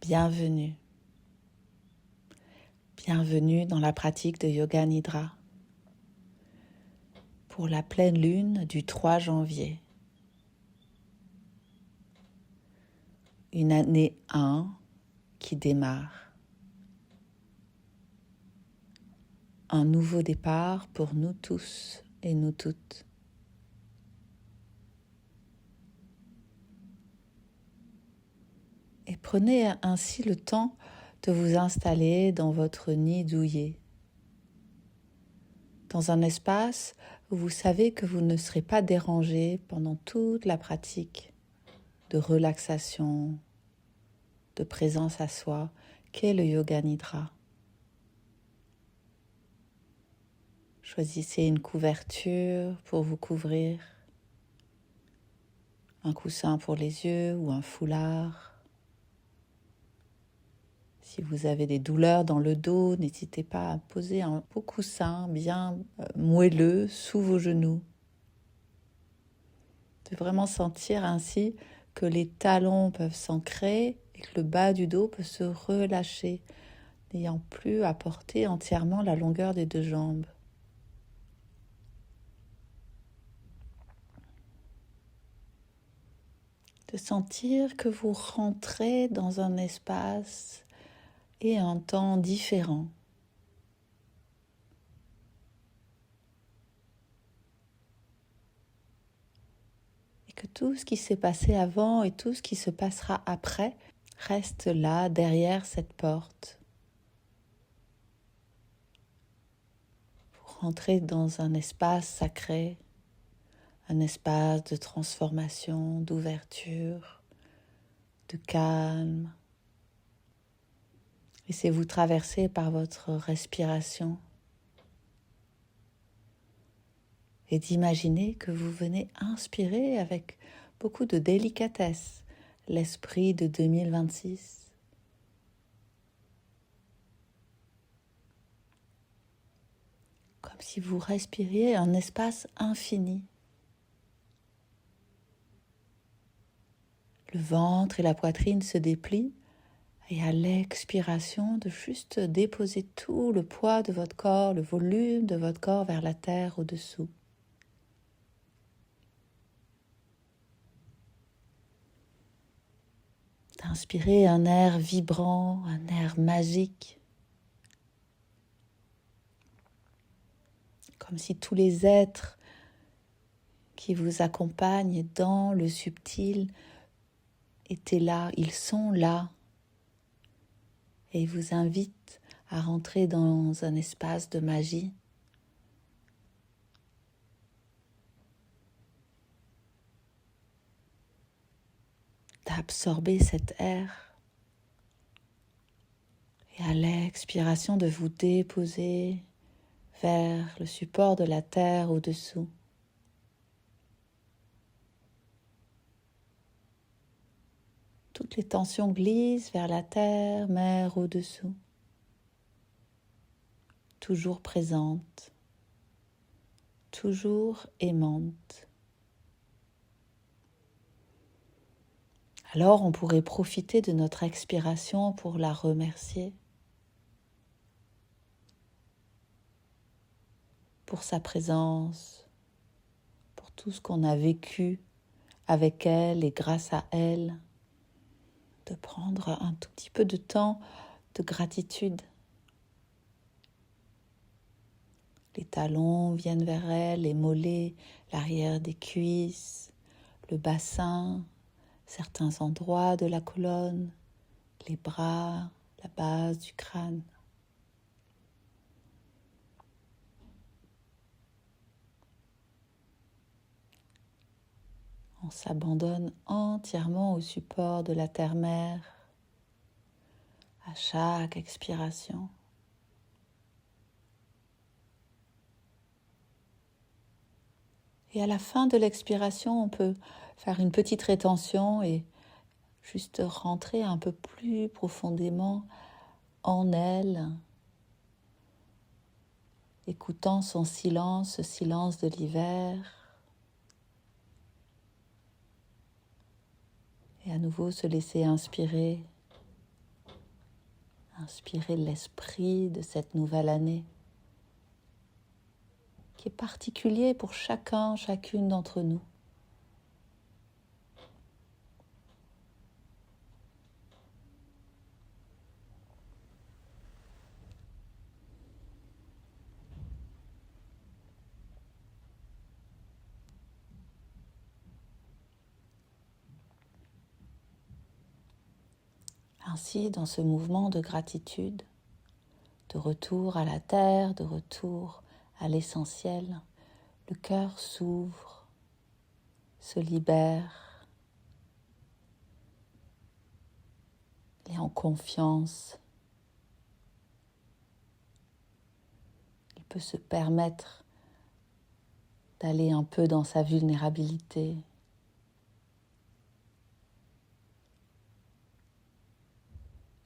Bienvenue. Bienvenue dans la pratique de Yoga Nidra pour la pleine lune du 3 janvier. Une année 1 qui démarre. Un nouveau départ pour nous tous et nous toutes. Et prenez ainsi le temps de vous installer dans votre nid douillet, dans un espace où vous savez que vous ne serez pas dérangé pendant toute la pratique de relaxation, de présence à soi, qu'est le Yoga Nidra. Choisissez une couverture pour vous couvrir, un coussin pour les yeux ou un foulard. Si vous avez des douleurs dans le dos, n'hésitez pas à poser un beau coussin bien moelleux sous vos genoux. De vraiment sentir ainsi que les talons peuvent s'ancrer et que le bas du dos peut se relâcher, n'ayant plus à porter entièrement la longueur des deux jambes. De sentir que vous rentrez dans un espace et un temps différent. Et que tout ce qui s'est passé avant et tout ce qui se passera après reste là, derrière cette porte. Vous rentrez dans un espace sacré, un espace de transformation, d'ouverture, de calme. Laissez-vous traverser par votre respiration et d'imaginer que vous venez inspirer avec beaucoup de délicatesse l'esprit de 2026. Comme si vous respiriez un espace infini. Le ventre et la poitrine se déplient et à l'expiration de juste déposer tout le poids de votre corps, le volume de votre corps vers la terre au-dessous. D'inspirer un air vibrant, un air magique. Comme si tous les êtres qui vous accompagnent dans le subtil étaient là, ils sont là. Et il vous invite à rentrer dans un espace de magie. D'absorber cet air. Et à l'expiration de vous déposer vers le support de la terre au-dessous. Toutes les tensions glissent vers la terre, mer au-dessous. Toujours présente, toujours aimante. Alors on pourrait profiter de notre expiration pour la remercier. Pour sa présence, pour tout ce qu'on a vécu avec elle et grâce à elle. De prendre un tout petit peu de temps de gratitude. Les talons viennent vers elle, les mollets, l'arrière des cuisses, le bassin, certains endroits de la colonne, les bras, la base du crâne. On s'abandonne entièrement au support de la terre-mère à chaque expiration. Et à la fin de l'expiration, on peut faire une petite rétention et juste rentrer un peu plus profondément en elle, écoutant son silence, ce silence de l'hiver. Et à nouveau se laisser inspirer Inspirez l'esprit de cette nouvelle année qui est particulier pour chacune d'entre nous. Ainsi, dans ce mouvement de gratitude, de retour à la terre, de retour à l'essentiel, le cœur s'ouvre, se libère, il est en confiance. Il peut se permettre d'aller un peu dans sa vulnérabilité.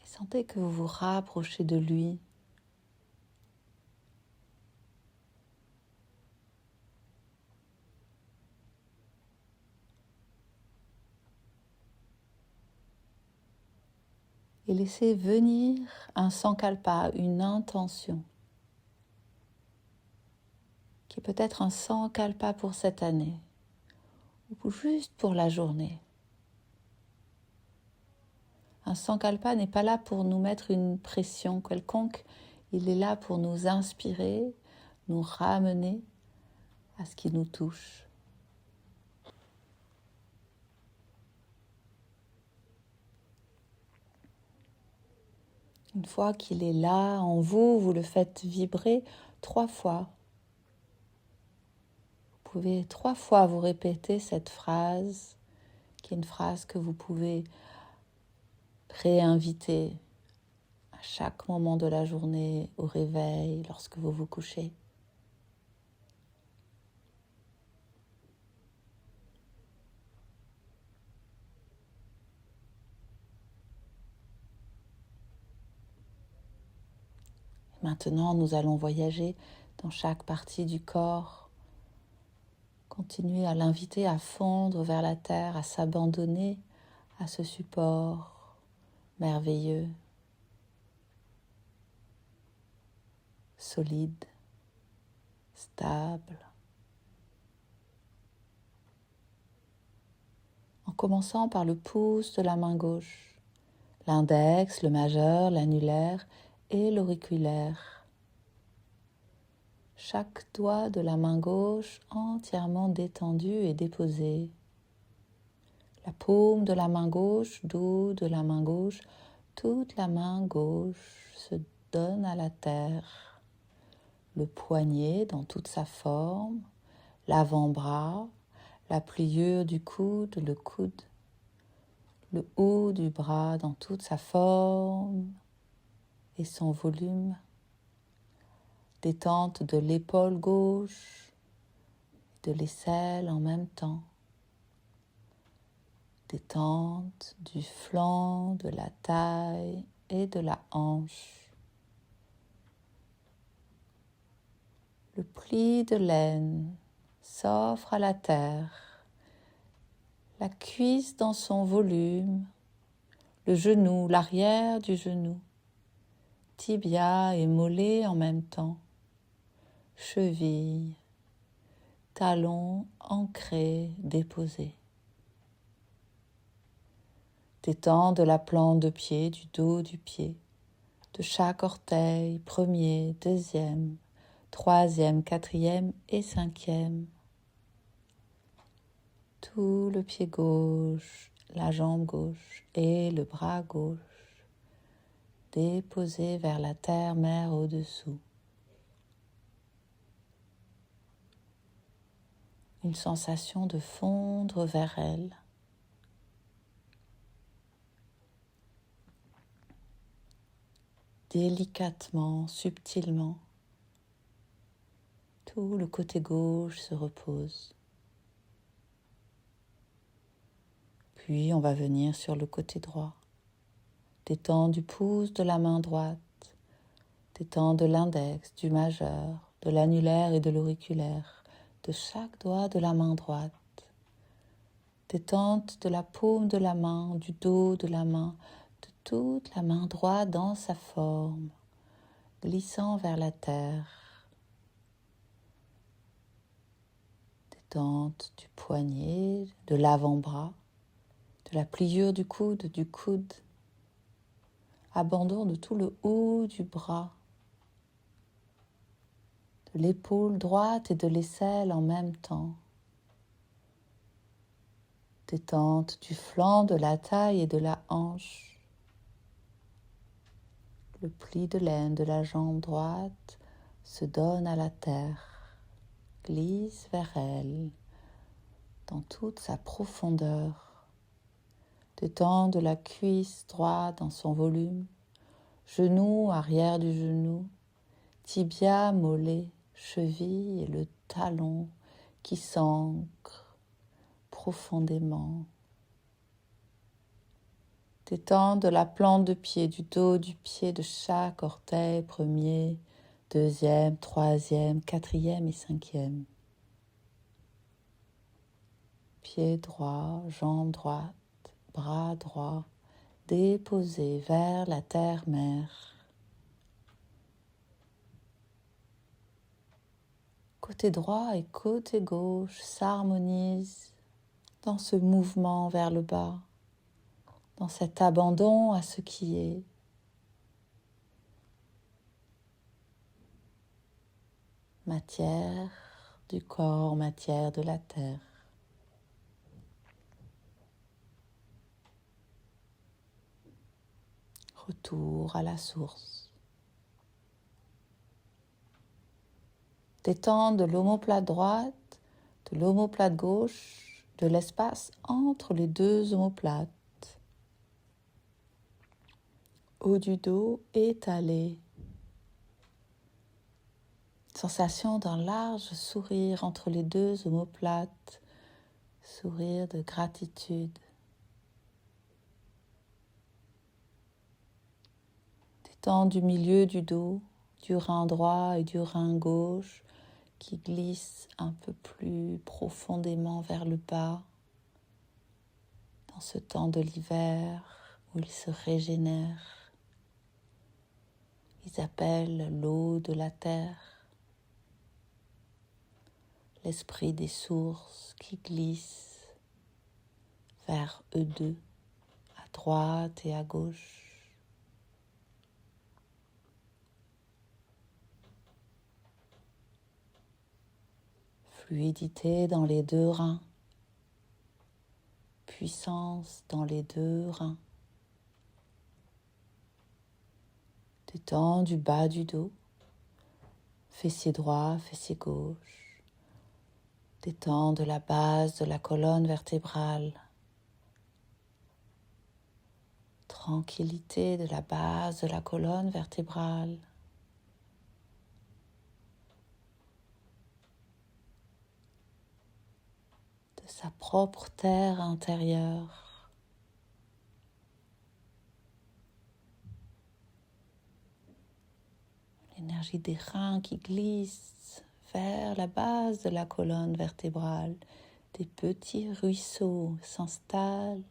Et sentez que vous vous rapprochez de lui. Et laissez venir un sankalpa, une intention, qui est peut-être un sankalpa pour cette année, ou juste pour la journée. Un sankalpa n'est pas là pour nous mettre une pression quelconque, il est là pour nous inspirer, nous ramener à ce qui nous touche. Une fois qu'il est là en vous, vous le faites vibrer 3 fois. Vous pouvez 3 fois vous répéter cette phrase, qui est une phrase que vous pouvez réinviter à chaque moment de la journée, au réveil, lorsque vous vous couchez. Maintenant, nous allons voyager dans chaque partie du corps. Continuez à l'inviter à fondre vers la terre, à s'abandonner à ce support merveilleux, solide, stable. En commençant par le pouce de la main gauche, l'index, le majeur, l'annulaire et l'auriculaire. Chaque doigt de la main gauche entièrement détendu et déposé. La paume de la main gauche, dos de la main gauche, toute la main gauche se donne à la terre. Le poignet dans toute sa forme, l'avant-bras, la pliure du coude, le coude, le haut du bras dans toute sa forme et son volume. Détente de l'épaule gauche, de l'aisselle en même temps. Détente du flanc, de la taille et de la hanche. Le pli de l'aine s'offre à la terre, la cuisse dans son volume, le genou, l'arrière du genou, tibia et mollet en même temps, cheville, talon ancré, déposé. Détends de la plante de pied, du dos du pied, de chaque orteil, premier, deuxième, troisième, quatrième et cinquième. Tout le pied gauche, la jambe gauche et le bras gauche, déposés vers la terre-mère au-dessous. Une sensation de fondre vers elle. Délicatement, subtilement, tout le côté gauche se repose. Puis on va venir sur le côté droit. Détends du pouce de la main droite, détends de l'index, du majeur, de l'annulaire et de l'auriculaire, de chaque doigt de la main droite. Détente de la paume de la main, du dos de la main, de toute la main droite dans sa forme, glissant vers la terre. Détente du poignet, de l'avant-bras, de la pliure du coude, abandon de tout le haut du bras, de l'épaule droite et de l'aisselle en même temps. Détente du flanc, de la taille et de la hanche. Le pli de laine de la jambe droite se donne à la terre, glisse vers elle dans toute sa profondeur. Détente de la cuisse droite dans son volume, genou, arrière du genou, tibia, mollet, cheville et le talon qui s'ancre profondément. Détente de la plante de pied, du dos du pied de chaque orteil, premier, deuxième, troisième, quatrième et cinquième. Pied droit, jambe droite, bras droit, déposé vers la terre-mère. Côté droit et côté gauche s'harmonisent dans ce mouvement vers le bas, dans cet abandon à ce qui est. Matière du corps, matière de la terre. Retour à la source. Détente de l'omoplate droite, de l'omoplate gauche, de l'espace entre les deux omoplates. Haut du dos étalé. Sensation d'un large sourire entre les deux omoplates, sourire de gratitude. Détente du milieu du dos, du rein droit et du rein gauche qui glissent un peu plus profondément vers le bas dans ce temps de l'hiver où ils se régénèrent. Ils appellent l'eau de la terre, l'esprit des sources qui glisse vers eux deux, à droite et à gauche. Fluidité dans les deux reins, puissance dans les deux reins. Détends du bas du dos, fessier droit, fessier gauche. Détends de la base de la colonne vertébrale. Tranquillité de la base de la colonne vertébrale. De sa propre terre intérieure. L'énergie des reins qui glisse vers la base de la colonne vertébrale. Des petits ruisseaux s'installent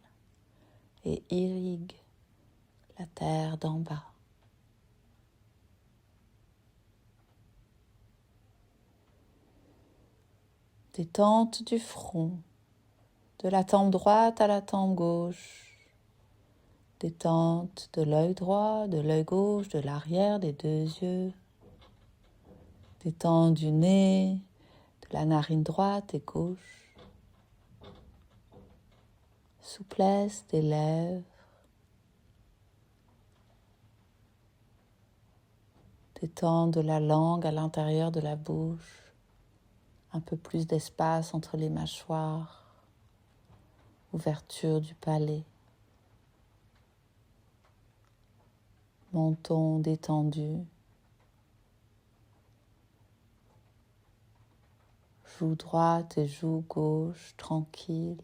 et irriguent la terre d'en bas. Détente du front, de la tempe droite à la tempe gauche. Détente de l'œil droit, de l'œil gauche, de l'arrière des deux yeux. Détente du nez, de la narine droite et gauche. Souplesse des lèvres. Détente de la langue à l'intérieur de la bouche. Un peu plus d'espace entre les mâchoires. Ouverture du palais. Menton détendu. Joue droite et joue gauche tranquille.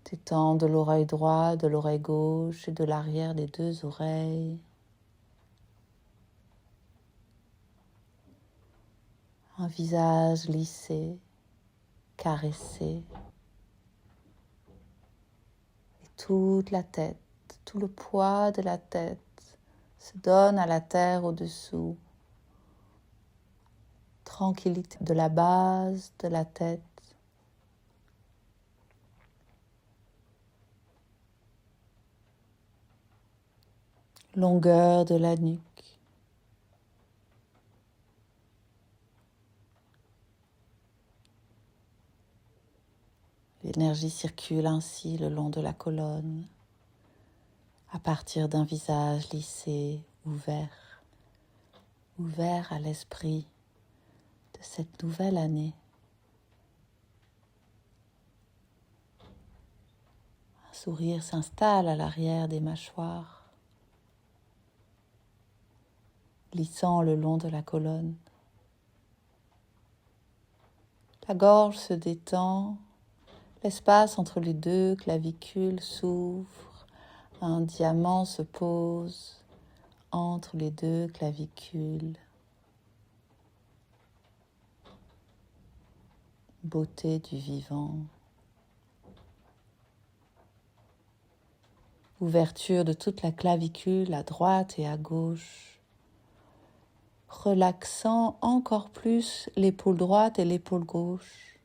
Détends de l'oreille droite, de l'oreille gauche et de l'arrière des deux oreilles. Un visage lissé, caressé. toute la tête, tout le poids de la tête se donne à la terre au-dessous. Tranquillité de la base de la tête. Longueur de la nuque. L'énergie circule ainsi le long de la colonne, à partir d'un visage lissé, ouvert à l'esprit de cette nouvelle année. Un sourire s'installe à l'arrière des mâchoires, glissant le long de la colonne. La gorge se détend, l'espace entre les deux clavicules s'ouvre, un diamant se pose entre les deux clavicules. Beauté du vivant. Ouverture de toute la clavicule à droite et à gauche, relaxant encore plus l'épaule droite et l'épaule gauche,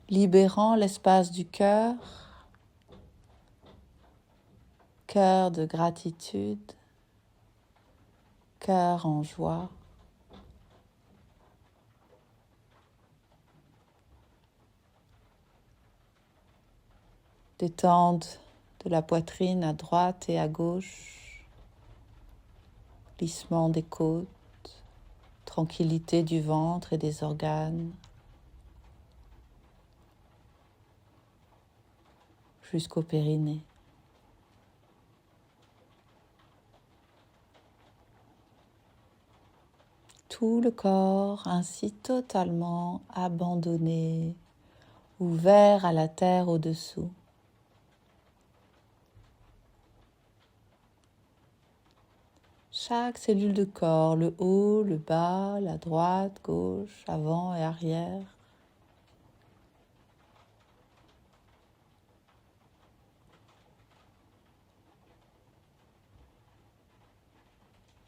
libérant l'espace du cœur, cœur de gratitude, cœur en joie. Détente de la poitrine à droite et à gauche, plissement des côtes, tranquillité du ventre et des organes, jusqu'au périnée. Tout le corps ainsi totalement abandonné, ouvert à la terre au-dessous. Chaque cellule de corps, le haut, le bas, la droite, gauche, avant et arrière,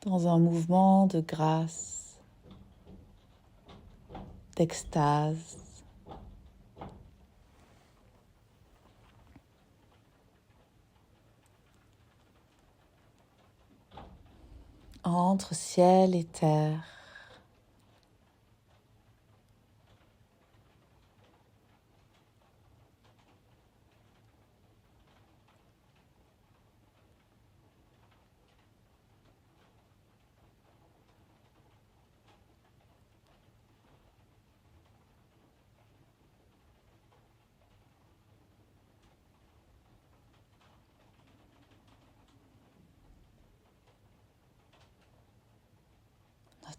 dans un mouvement de grâce, d'extase. Entre ciel et terre.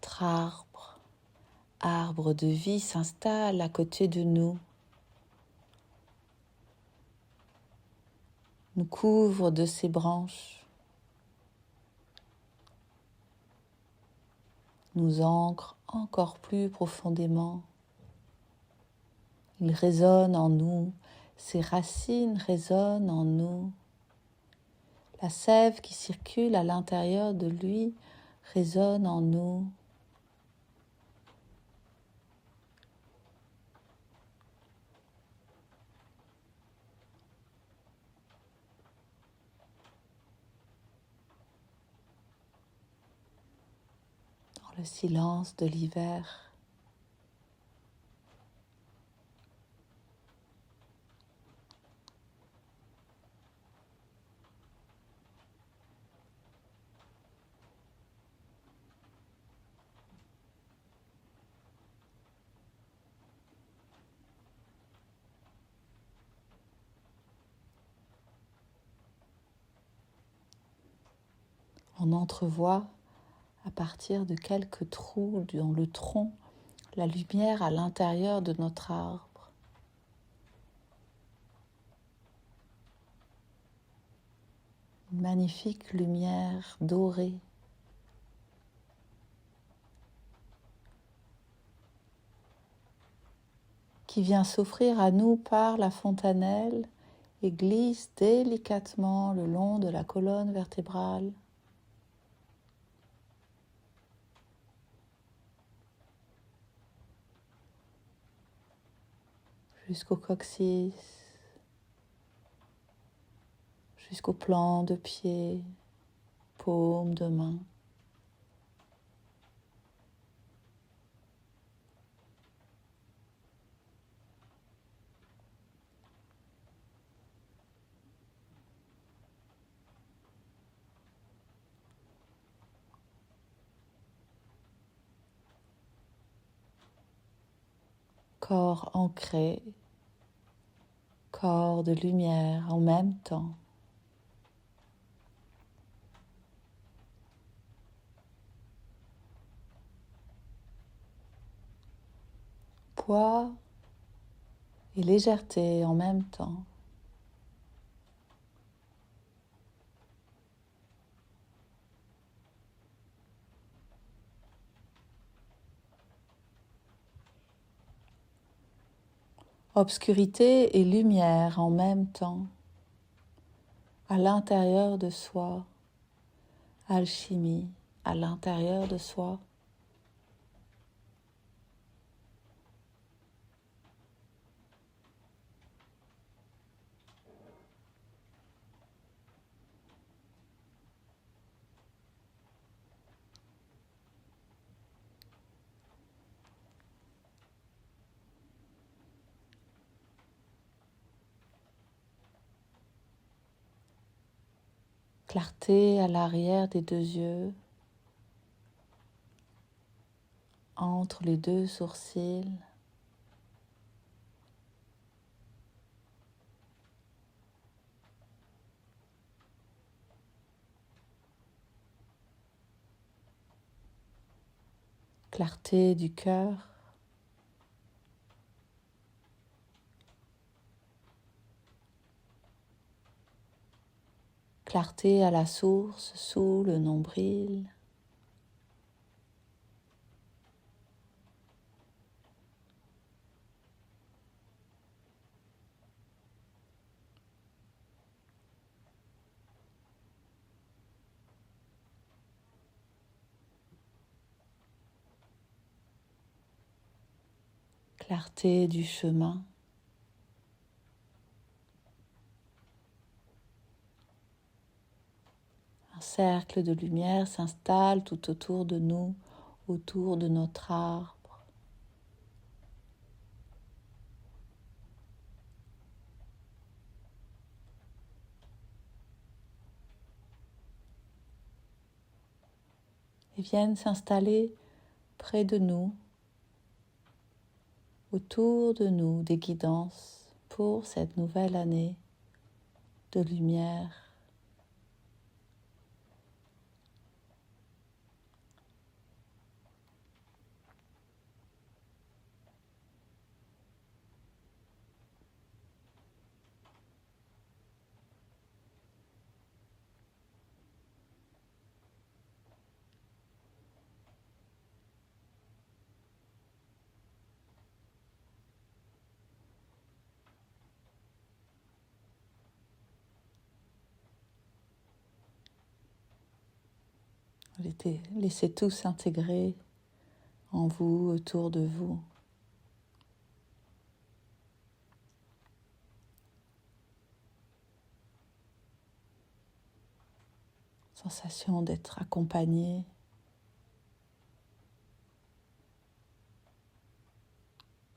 Notre arbre de vie s'installe à côté de nous, nous couvre de ses branches, nous ancre encore plus profondément. Il résonne en nous, ses racines résonnent en nous. La sève qui circule à l'intérieur de lui résonne en nous. Dans le silence de l'hiver. On entrevoit, à partir de quelques trous dans le tronc, la lumière à l'intérieur de notre arbre. Une magnifique lumière dorée. qui vient s'offrir à nous par la fontanelle et glisse délicatement le long de la colonne vertébrale. Jusqu'au coccyx, jusqu'au plan de pied, paume de main. Corps ancré, corps de lumière en même temps. Poids et légèreté en même temps. Obscurité et lumière en même temps, à l'intérieur de soi, alchimie à l'intérieur de soi. Clarté à l'arrière des deux yeux, entre les deux sourcils. Clarté du cœur. Clarté à la source, sous le nombril. Clarté du chemin. Un cercle de lumière s'installe tout autour de nous, autour de notre arbre. Et viennent s'installer près de nous, autour de nous, des guidances pour cette nouvelle année de lumière. Laissez tout s'intégrer en vous, autour de vous. Sensation d'être accompagné.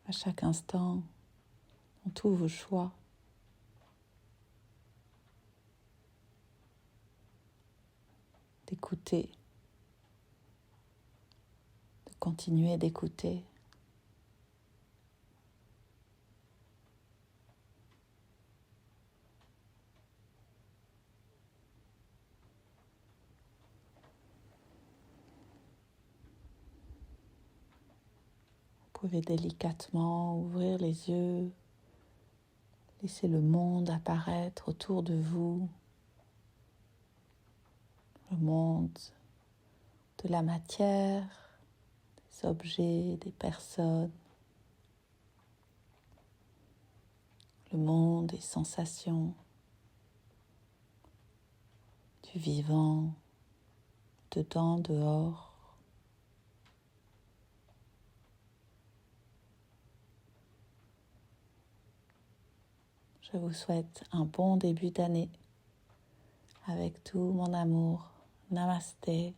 À chaque instant, dans tous vos choix. D'écouter, de continuer d'écouter. Vous pouvez délicatement ouvrir les yeux, laisser le monde apparaître autour de vous, le monde de la matière, des objets, des personnes. le monde des sensations, du vivant, dedans, dehors. Je vous souhaite un bon début d'année avec tout mon amour. Namasté.